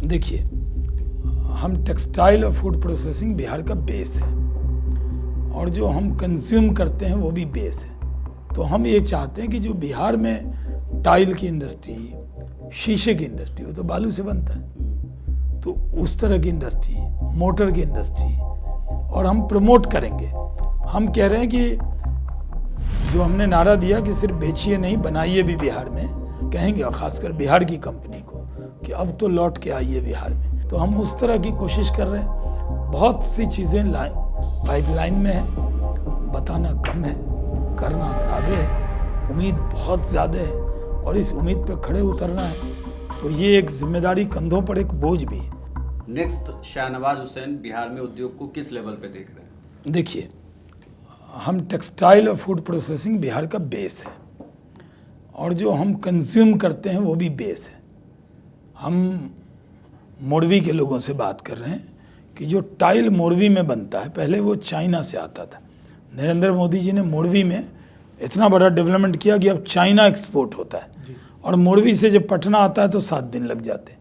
देखिए, हम टेक्सटाइल और फूड प्रोसेसिंग बिहार का बेस है और जो हम कंज्यूम करते हैं वो भी बेस है। तो हम ये चाहते हैं कि जो बिहार में टाइल की इंडस्ट्री, शीशे की इंडस्ट्री, वो तो बालू से बनता है, तो उस तरह की इंडस्ट्री, मोटर की इंडस्ट्री और हम प्रमोट करेंगे। हम कह रहे हैं कि जो हमने नारा दिया कि सिर्फ बेचिए नहीं बनाइए भी बिहार में, कहेंगे और ख़ासकर बिहार की कंपनी को कि अब तो लौट के आइए बिहार में। तो हम उस तरह की कोशिश कर रहे हैं। बहुत सी चीज़ें पाइपलाइन में है, बताना कम है, करना ज़्यादा है, उम्मीद बहुत ज़्यादा है और इस उम्मीद पे खड़े उतरना है। तो ये एक जिम्मेदारी कंधों पर एक बोझ भी है। नेक्स्ट शाहनवाज हुसैन बिहार में उद्योग को किस लेवल पे देख रहे हैं? देखिए, हम टेक्सटाइल और फूड प्रोसेसिंग बिहार का बेस है और जो हम कंज्यूम करते हैं वो भी बेस है। हम मोरवी के लोगों से बात कर रहे हैं कि जो टाइल मोरवी में बनता है, पहले वो चाइना से आता था। नरेंद्र मोदी जी ने मोरवी में इतना बड़ा डेवलपमेंट किया कि अब चाइना एक्सपोर्ट होता है और मोरवी से जब पटना आता है तो 7 दिन लग जाते,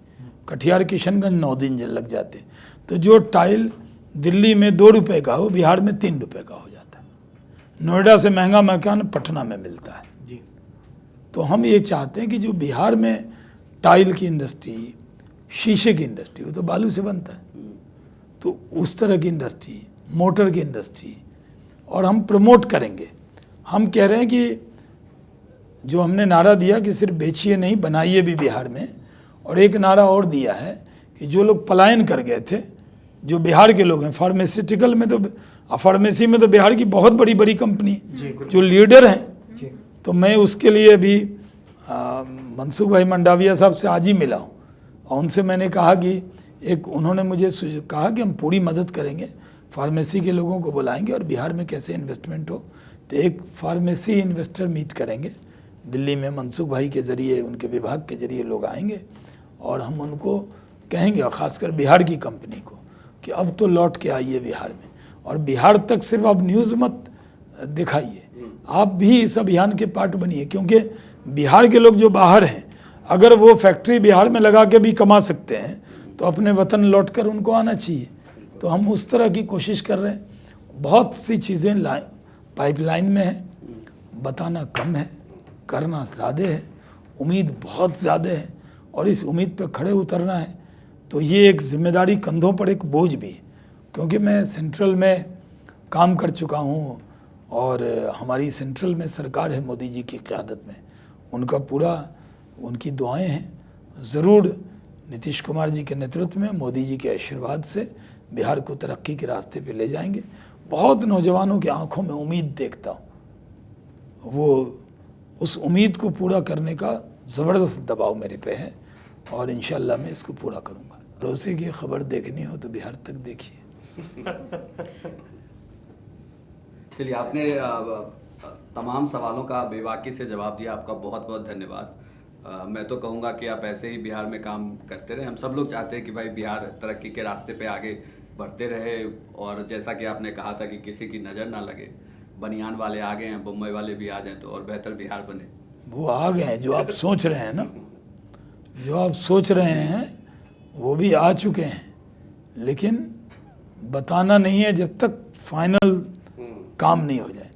कटिहार किशनगंज 9 दिन लग जाते। तो जो टाइल दिल्ली में 2 रुपये का हो, बिहार में 3 रुपये का हो जाता है। नोएडा से महंगा मकान पटना में मिलता है जी। तो हम ये चाहते हैं कि जो बिहार में टाइल की इंडस्ट्री, शीशे की इंडस्ट्री, वो तो बालू से बनता है, तो उस तरह की इंडस्ट्री, मोटर की इंडस्ट्री और हम प्रमोट करेंगे। हम कह रहे हैं कि जो हमने नारा दिया कि सिर्फ बेचिए नहीं बनाइए भी बिहार में, और एक नारा और दिया है कि जो लोग पलायन कर गए थे, जो बिहार के लोग हैं, फार्मास्यूटिकल में तो, फार्मेसी में तो बिहार की बहुत बड़ी बड़ी कंपनी जो लीडर हैं, तो मैं उसके लिए अभी मनसुख भाई मंडाविया साहब से आज ही मिला हूँ और उनसे मैंने कहा कि उन्होंने मुझे कहा कि हम पूरी मदद करेंगे, फार्मेसी के लोगों को बुलाएंगे और बिहार में कैसे इन्वेस्टमेंट हो। तो एक फार्मेसी इन्वेस्टर मीट करेंगे दिल्ली में, मनसुख भाई के ज़रिए, उनके विभाग के ज़रिए लोग आएंगे और हम उनको कहेंगे, और ख़ासकर बिहार की कंपनी को, कि अब तो लौट के आइए बिहार में। और बिहार तक सिर्फ आप न्यूज़ मत दिखाइए, आप भी इस अभियान के पार्ट बनिए, क्योंकि बिहार के लोग जो बाहर हैं, अगर वो फैक्ट्री बिहार में लगा के भी कमा सकते हैं तो अपने वतन लौट कर उनको आना चाहिए। तो हम उस तरह की कोशिश कर रहे हैं। बहुत सी चीज़ें पाइपलाइन में है, बताना कम है, करना ज़्यादा है, उम्मीद बहुत ज़्यादा है और इस उम्मीद पे खड़े उतरना है। तो ये एक जिम्मेदारी कंधों पर एक बोझ भी है, क्योंकि मैं सेंट्रल में काम कर चुका हूँ और हमारी सेंट्रल में सरकार है मोदी जी की क़यादत में, उनका पूरा, उनकी दुआएं हैं। ज़रूर नीतीश कुमार जी के नेतृत्व में, मोदी जी के आशीर्वाद से बिहार को तरक्की के रास्ते पे ले जाएंगे। बहुत नौजवानों की आंखों में उम्मीद देखता हूँ, वो उस उम्मीद को पूरा करने का ज़बरदस्त दबाव मेरे पे है और इंशाल्लाह मैं इसको पूरा करूँगा। रोज़े की खबर देखनी हो तो बिहार तक देखिए। चलिए, आपने तमाम सवालों का बेबाकी से जवाब दिया, आपका बहुत बहुत धन्यवाद। मैं तो कहूँगा कि आप ऐसे ही बिहार में काम करते रहे। हम सब लोग चाहते हैं कि भाई बिहार तरक्की के रास्ते पे आगे बढ़ते रहे और जैसा कि आपने कहा था कि किसी की नज़र ना लगे, बनियान वाले आ गए हैं, बम्बई वाले भी आ जाएं तो और बेहतर बिहार बने। वो आ गए हैं, जो आप सोच रहे हैं ना, जो आप सोच रहे हैं वो भी आ चुके हैं, लेकिन बताना नहीं है जब तक फाइनल काम नहीं हो जाए।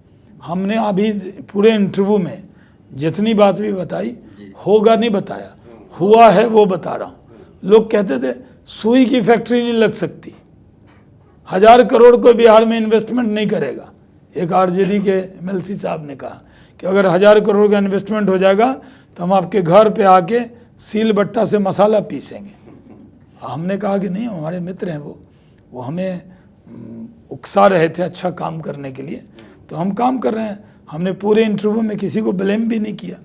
हमने अभी पूरे इंटरव्यू में जितनी बात भी बताई, होगा नहीं बताया, हुआ है वो बता रहा हूँ। लोग कहते थे सुई की फैक्ट्री नहीं लग सकती, 1000 करोड़ कोई बिहार में इन्वेस्टमेंट नहीं करेगा। एक आरजेडी के एमएलसी साहब ने कहा कि अगर 1000 करोड़ का इन्वेस्टमेंट हो जाएगा तो हम आपके घर पे आके सील बट्टा से मसाला पीसेंगे। हमने कहा कि नहीं, हमारे मित्र हैं वो हमें उकसा रहे थे अच्छा काम करने के लिए, तो हम काम कर रहे हैं। हमने पूरे इंटरव्यू में किसी को ब्लेम भी नहीं किया।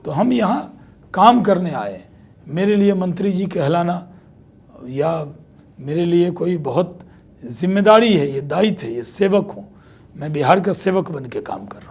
तो हम यहाँ काम करने आए। मेरे लिए मंत्री जी कहलाना या मेरे लिए कोई बहुत जिम्मेदारी है, ये दायित्व है, ये सेवक हूँ। मैं बिहार का सेवक बन के काम कर रहा हूँ।